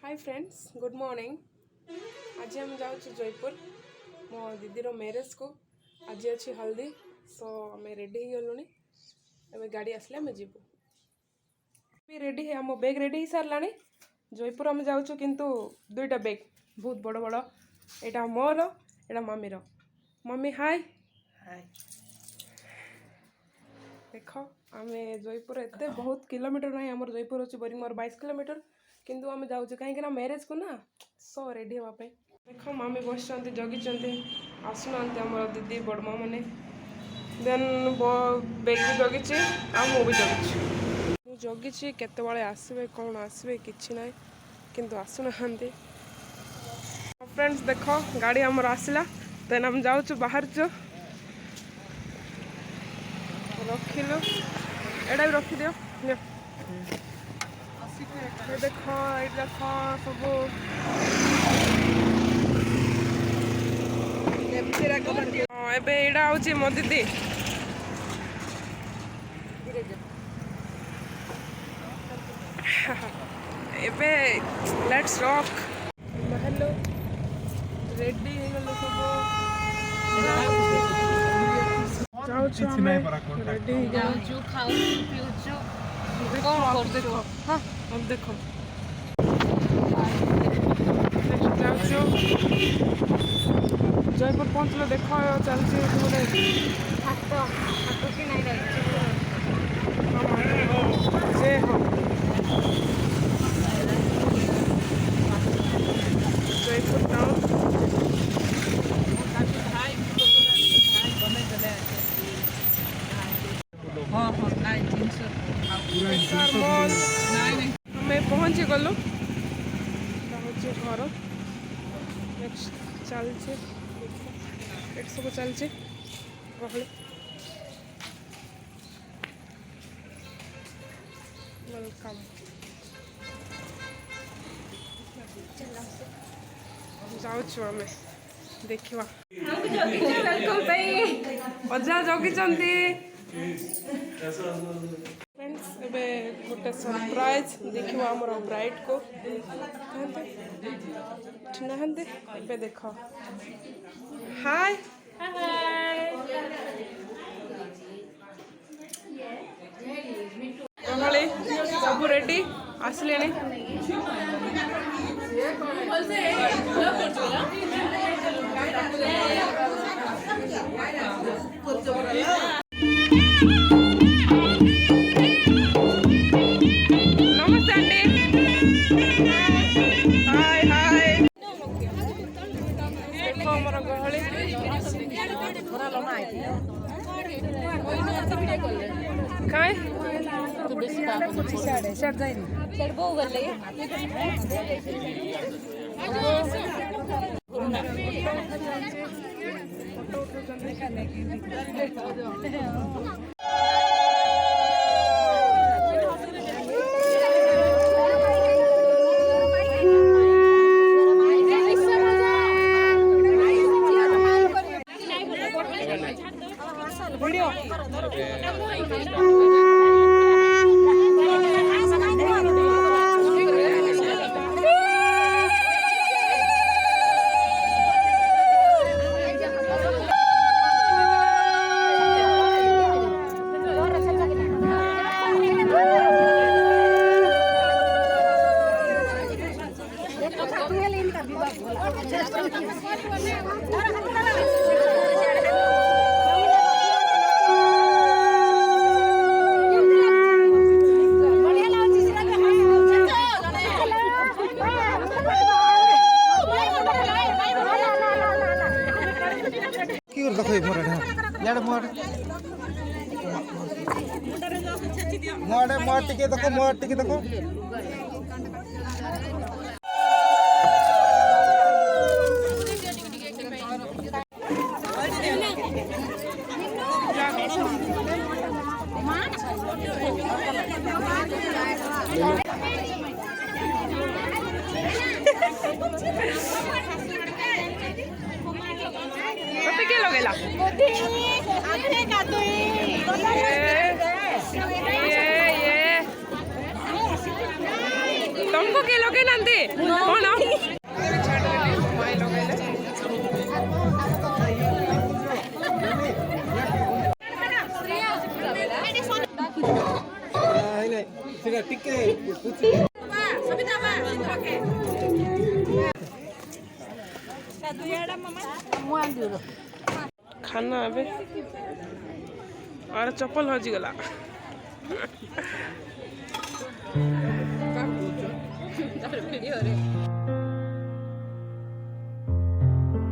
Hi friends good morning. आज हम जाऊँ जयपुर मो दीदीर मैरेज को। आज अच्छी हल्दी सो आम रेडी हो गलुनी। एवं गाड़ी आसले आम जीवु भी रेडी है आम बैग रेडी हो सारा। जयपुर आम जाऊँ किंतु दुईटा बैग बहुत बड़ बड़। यहाँ मोर एटा मम्मीर। मम्मी हाय हाय देख आम जयपुर एत बहुत किलोमीटर ना आम जयपुर अच्छे बोरिंग मोर 22 किलोमीटर किंतु आम जाऊँ कहीं मैरेज को ना सो रेडी हाँपाई। देख मामी बस जगी आसुना आम दीदी बड़मा मैंने देन बैग भी जगी मु भी जगी जगी केतवे आसवे कौन आसवे कि ना किंतु आसुना। फ्रेंड्स देख गाड़ी आमर आसला देन आम जाऊँ बाहर रखिलु एटा भी रखी दियो देख ये देख सब एबे एटा हूँ मो दीदी एबे लेट्स रॉक हेलो रेडी हो गलो सब रेडी जाऊँ खाऊ पीऊँ कौन देखो हाँ अब देखो जयपुर पहुँचल देख चलती गोटे जयपुर टाउन हमें पहुँची गलु घर नेक्स्ट चलचे सब चलचे गहली वेलकम जाऊँ आम देखा अजा जगी फ्रेंड्स एबे गोटे सरप्राइज देखियो हमर ब्राइड को नहांदे एबे देख हाय गहली सब रेडी आसले नमस्ते आंटी हाय हाय देखो हमर गहली काय वीडियो टिके देखो क्या लगेला तुमको तुमको के लगे नंदे कौन माई लगे ସେଟା ଟିକେ खाना अबे और चप्पल हजी गला वीडियो रे